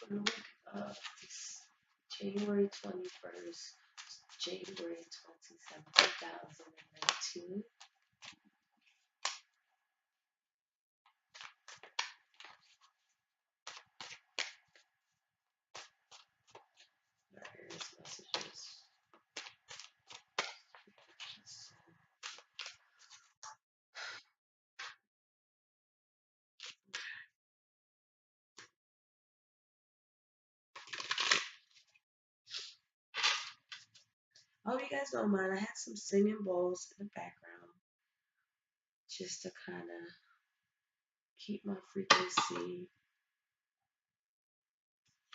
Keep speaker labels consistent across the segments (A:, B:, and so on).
A: for the week of January 21st, January 27th, 2019. Various messages. I hope you guys don't mind. I had some singing bowls in the background just to kind of keep my frequency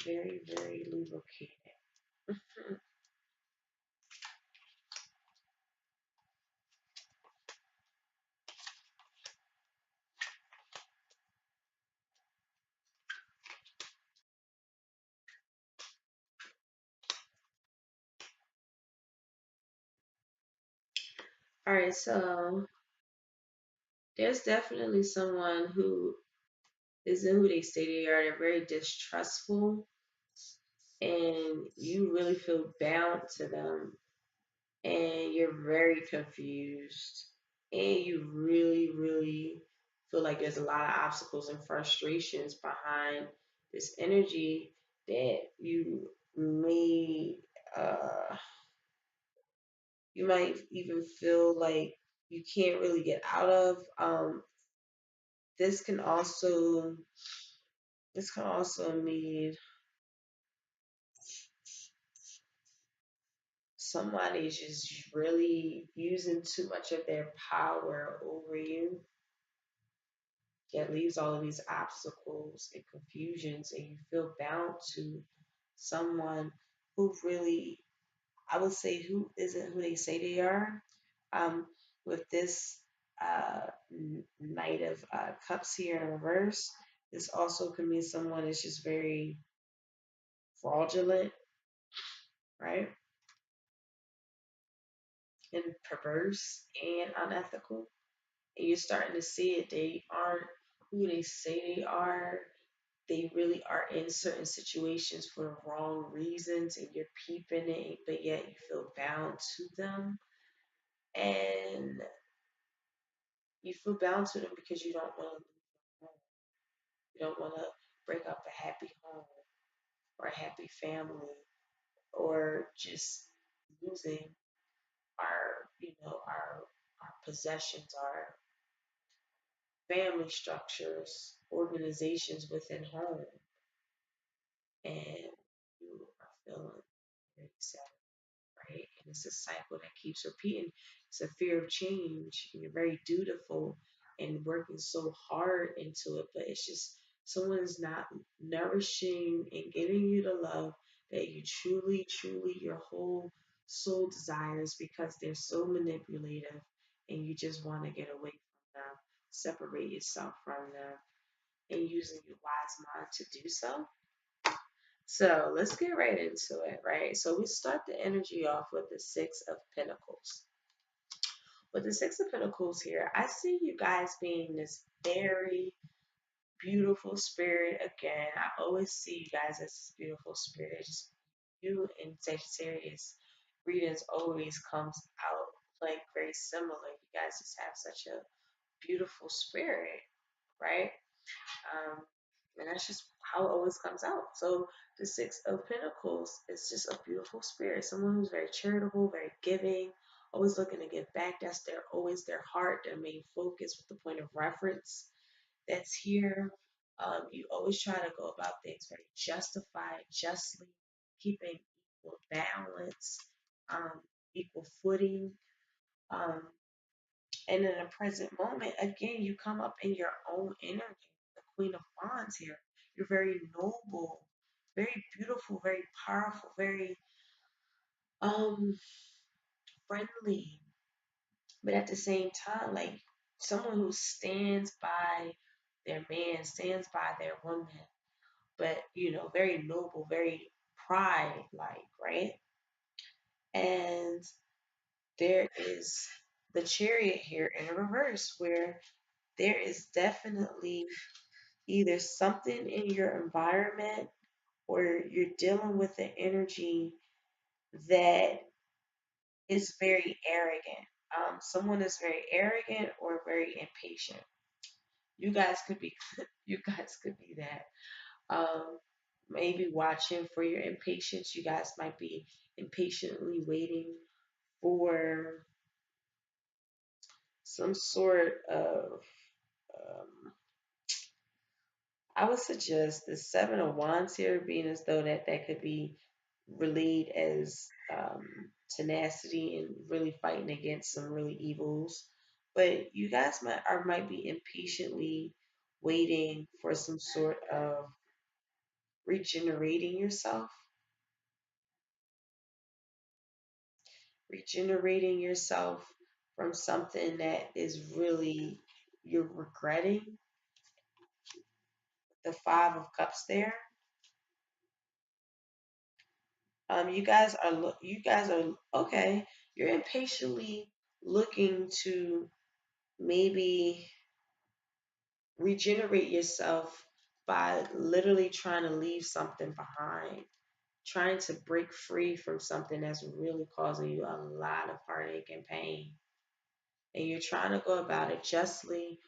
A: very, very lubricated. All right, so there's definitely someone who isn't who they say they are. They're very distrustful, and you really feel bound to them, and you're very confused, and you really, really feel like there's a lot of obstacles and frustrations behind this energy that may uh you might even feel like you can't really get out of. This can also this can also mean somebody's just really using too much of their power over you that leaves all of these obstacles and confusions, and you feel bound to someone who really, I would say, who isn't who they say they are. Um, with this Knight of Cups here in reverse, this also can mean someone is just very fraudulent, right? And perverse and unethical. And you're starting to see it. They aren't who they say they are. They really are in certain situations for the wrong reasons, and you're peeping it, but yet you feel bound to them. And you feel bound to them because you don't want to leave home. You don't want to break up a happy home or a happy family, or just losing our possessions, our family structures, organizations within home, and you are feeling very sad, right? And it's a cycle that keeps repeating. It's a fear of change, and you're very dutiful and working so hard into it, but it's just someone's not nourishing and giving you the love that you truly, truly, your whole soul desires, because they're so manipulative, and you just want to get away from them, separate yourself from them, and using your wise mind to do so. So let's get right into it, right? So we start the energy off with the Six of Pentacles. With the Six of Pentacles here, I see you guys being this very beautiful spirit. Again, I always see you guys as this beautiful spirit. Just you and Sagittarius readings always comes out like very similar. You guys just have such a beautiful spirit, right? Um, and that's just how it always comes out. So the Six of Pentacles is just a beautiful spirit, someone who's very charitable, very giving, always looking to give back. That's their always their heart, their main focus, with the point of reference that's here. You always try to go about things very justified, justly, keeping equal balance, equal footing. Um, and in the present moment, again, you come up in your own energy. The Queen of Wands here. You're very noble, very beautiful, very powerful, very um friendly, but at the same time, like someone who stands by their man, stands by their woman, but very noble, very pride like, right? And there is the Chariot here in reverse, where there is definitely either something in your environment or you're dealing with an energy that is very arrogant. Someone is very arrogant or very impatient. You guys could be, you guys could be that. Um, Maybe watching for your impatience. You guys might be impatiently waiting for some sort of. Um, I would suggest the Seven of Wands here, being as though that could be relayed as tenacity and really fighting against some really evils. But you guys might be impatiently waiting for some sort of regenerating yourself, regenerating yourself from something that is really you're regretting. The Five of Cups there. You guys are okay. You're impatiently looking to maybe regenerate yourself by literally trying to leave something behind, trying to break free from something that's really causing you a lot of heartache and pain. And you're trying to go about it justly,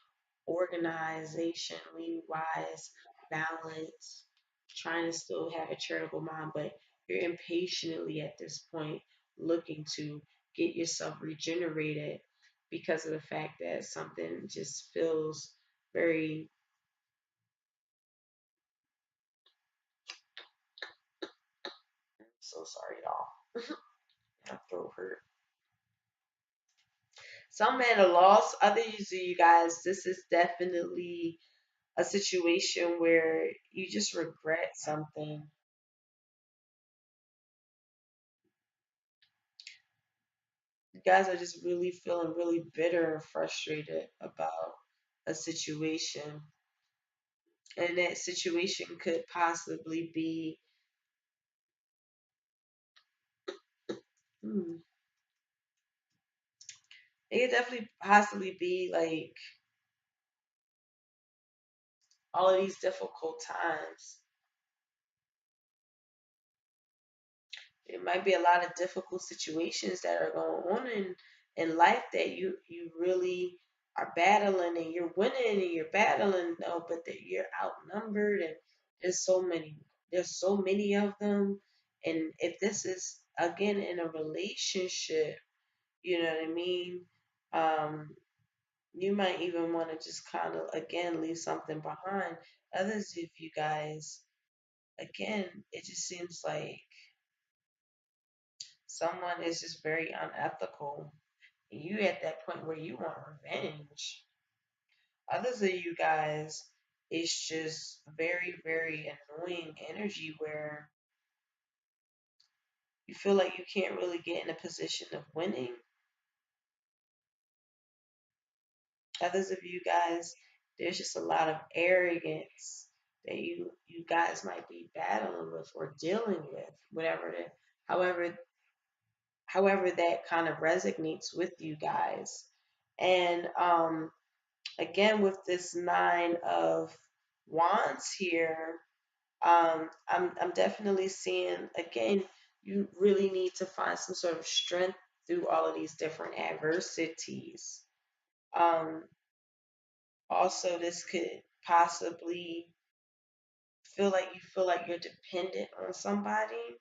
A: organizationally wise, balanced, trying to still have a charitable mind, but you're impatiently at this point looking to get yourself regenerated because of the fact that something just feels very. So sorry, y'all. My throat hurt. Some men are lost. Others of you guys, this is definitely a situation where you just regret something. You guys are just really feeling really bitter and frustrated about a situation. And that situation could possibly be, hmm, it could definitely possibly be like all of these difficult times. It might be a lot of difficult situations that are going on in life that you really are battling and you're winning and you're battling though, but that you're outnumbered and there's so many there's so many of them. And if this is again in a relationship, you know what I mean? Um, you might even want to just kind of again leave something behind. Others of you guys, again, it just seems like someone is just very unethical. You at that point where you want revenge. Others of you guys, it's just very, very annoying energy where you feel like you can't really get in a position of winning. Others of you guys, there's just a lot of arrogance that you guys might be battling with or dealing with, whatever that, however however that kind of resonates with you guys. And again, with this Nine of Wands here, I'm definitely seeing again, you really need to find some sort of strength through all of these different adversities. Um, Also, this could possibly feel like you're dependent on somebody.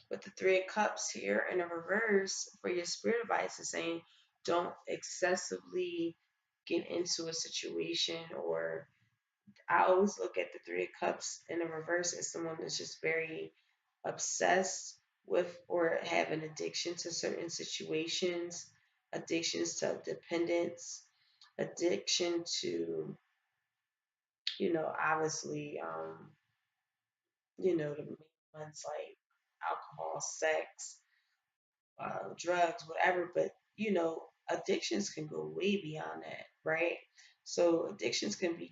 A: With the Three of Cups here in a reverse for your spirit advice is saying don't excessively get into a situation. Or I always look at the Three of Cups in a reverse as someone that's just very obsessed with or have an addiction to certain situations, addictions to dependence, addiction to, obviously, the main ones like alcohol, sex, drugs, whatever. But addictions can go way beyond that, right? So addictions can be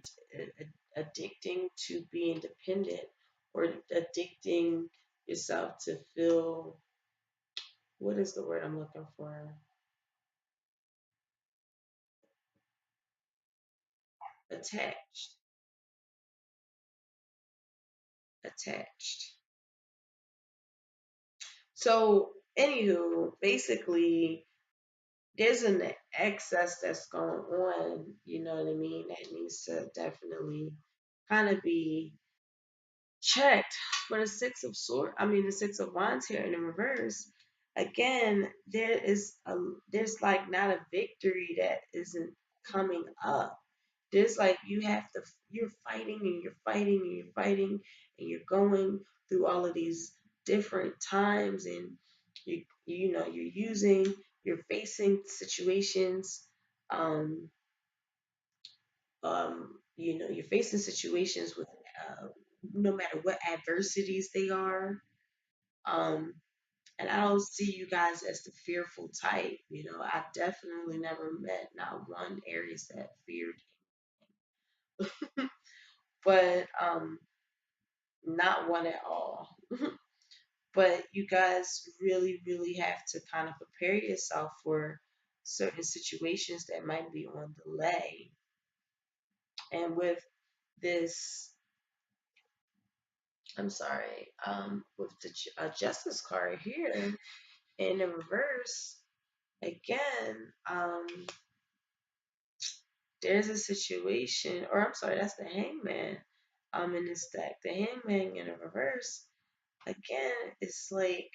A: addicting to being dependent, or addicting yourself to feel, what is the word I'm looking for? Attached, attached. So, anywho, basically, there's an excess that's going on, you know what I mean, that needs to definitely kind of be checked. For the the six of wands here in the reverse, again, there's like not a victory that isn't coming up. There's like you're fighting and you're fighting and you're fighting and you're going through all of these different times, and you're facing situations, um you're facing situations with, uh, no matter what adversities they are. Um, and I don't see you guys as the fearful type. I definitely never met not one Aries that feared, but not one at all. But you guys really, really have to kind of prepare yourself for certain situations that might be on delay. And with this, I'm sorry, with the Justice card here in the reverse, again, there's a situation, or I'm sorry, that's the Hangman in this deck. The Hangman in the reverse, again, it's like,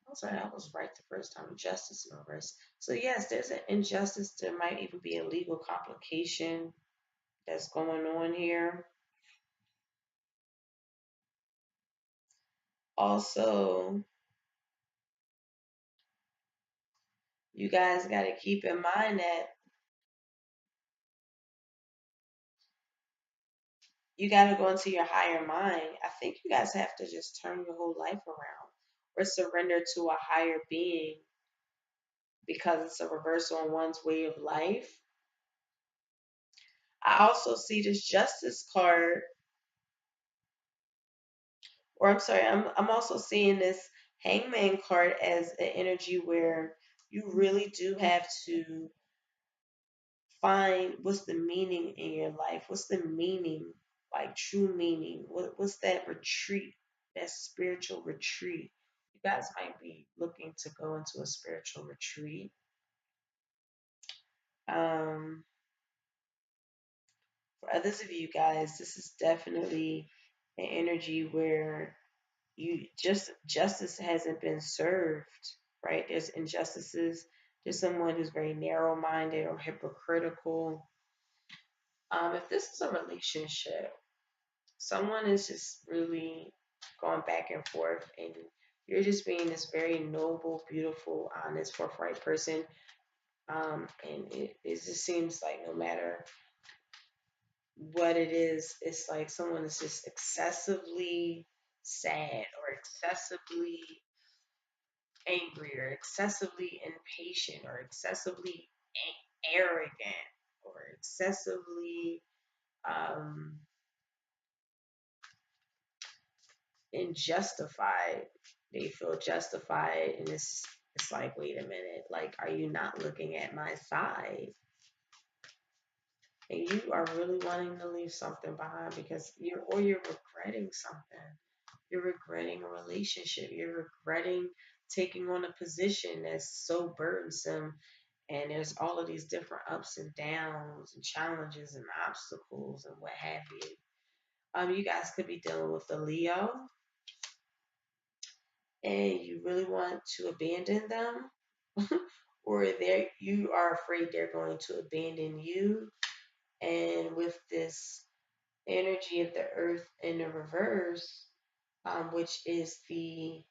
A: I'm sorry, I was right the first time. Justice in reverse. So, yes, there's an injustice. There might even be a legal complication that's going on here. Also, you guys got to keep in mind that you got to go into your higher mind. I think you guys have to just turn your whole life around or surrender to a higher being, because it's a reversal on one's way of life. I also see this Justice card, or I'm sorry, I'm also seeing this Hangman card as an energy where you really do have to find what's the meaning in your life. What's the meaning, like true meaning? What's that retreat, that spiritual retreat? You guys might be looking to go into a spiritual retreat. Um, for others of you guys, this is definitely an energy where you just justice hasn't been served, right? There's injustices. There's someone who's very narrow-minded or hypocritical. If this is a relationship, someone is just really going back and forth, and you're just being this very noble, beautiful, honest, forthright person. And it just seems like no matter what it is, it's like someone is just excessively sad or excessively angry or excessively impatient or excessively arrogant or excessively um, unjustified. They feel justified, and it's like, wait a minute, like, are you not looking at my side? And you are really wanting to leave something behind because you're regretting something. You're regretting a relationship. You're regretting taking on a position that's so burdensome, and there's all of these different ups and downs and challenges and obstacles and what have you. You guys could be dealing with a Leo, and you really want to abandon them, or you are afraid they're going to abandon you. And with this energy of the earth in the reverse, which is the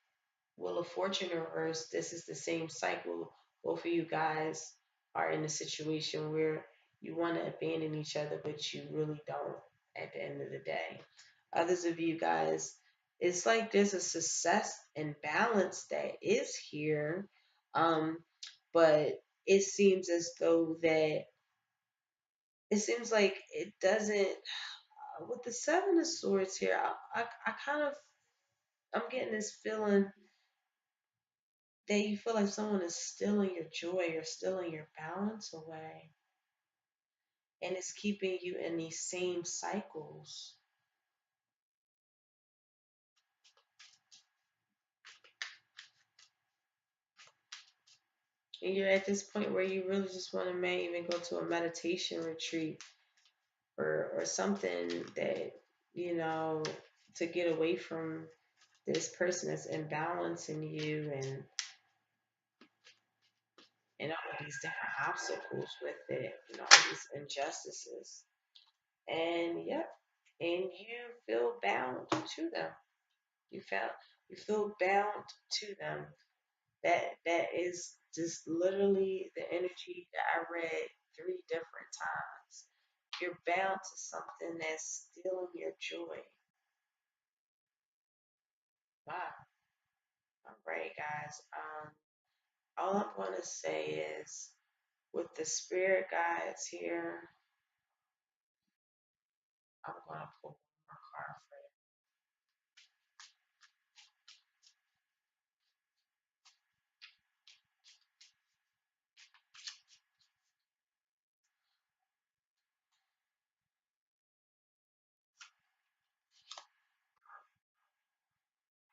A: Wheel of Fortune in reverse, this is the same cycle. Both of you guys are in a situation where you want to abandon each other, but you really don't at the end of the day. Others of you guys, it's like there's a success and balance that is here, um, but it seems as though that it seems like it doesn't. With the Seven of Swords here, I kind of, I'm getting this feeling that you feel like someone is stealing your joy or stealing your balance away. and it's keeping you in these same cycles. And you're at this point where you really just want to may even go to a meditation retreat or something that, you know, to get away from this person that's imbalancing you and all of these different obstacles with it and all these injustices. And yep, and you feel bound to them. You felt you feel bound to them. That is just literally the energy that I read 3 different times. You're bound to something that's stealing your joy. Wow. All right, guys. All I'm gonna say is with the spirit guides here, I'm gonna pull one more card for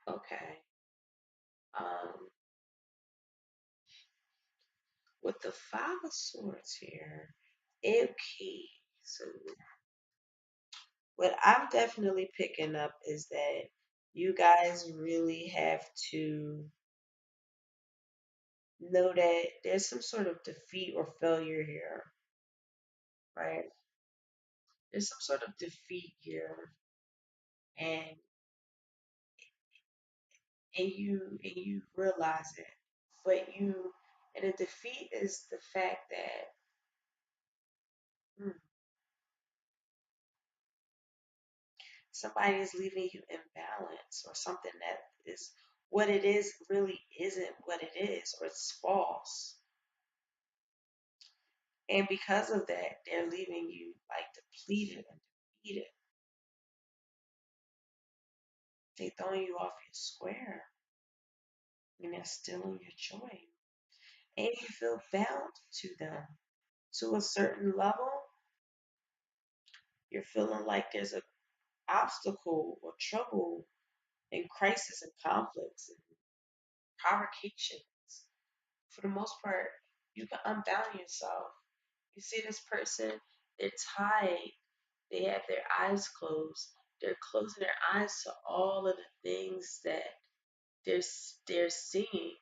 A: you. Okay. Um, with the Five of Swords here, okay. So what I'm definitely picking up is that you guys really have to know that there's some sort of defeat or failure here, right? There's some sort of defeat here, and and you realize it, but you and the defeat is the fact that somebody is leaving you imbalanced, or something that is what it is really isn't what it is, or it's false. And because of that, they're leaving you like depleted and defeated. They throwing you off your square, and they're stealing your joy. And you feel bound to them. To a certain level, you're feeling like there's an obstacle or trouble and crisis and conflicts and provocations. For the most part, you can unbound yourself. You see this person, they're tied, they have their eyes closed. They're closing their eyes to all of the things that they're seeing,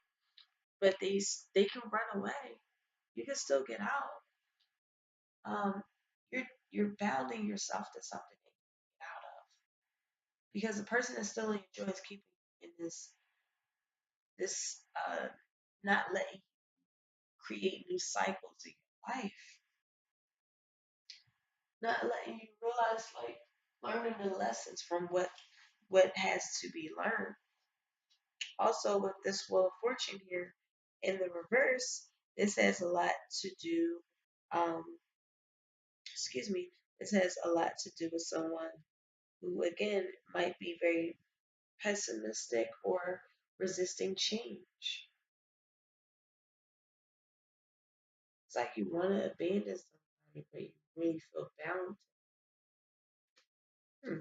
A: but they can run away. You can still get out. Um, you're bounding yourself to something that you can get out of, because the person that's still in your joy is keeping you in this not letting you create new cycles in your life, not letting you realize, like, learning the lessons from what has to be learned. Also, with this Wheel of Fortune here in the reverse, this has a lot to do. Um, excuse me. This has a lot to do with someone who, again, might be very pessimistic or resisting change. It's like you want to abandon somebody, but you really feel bound. Hmm.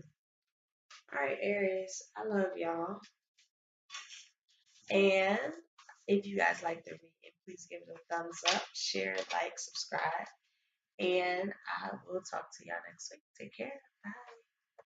A: All right, Aries, I love y'all. And if you guys like the reading, please give it a thumbs up, share, like, subscribe. And I will talk to y'all next week. Take care. Bye.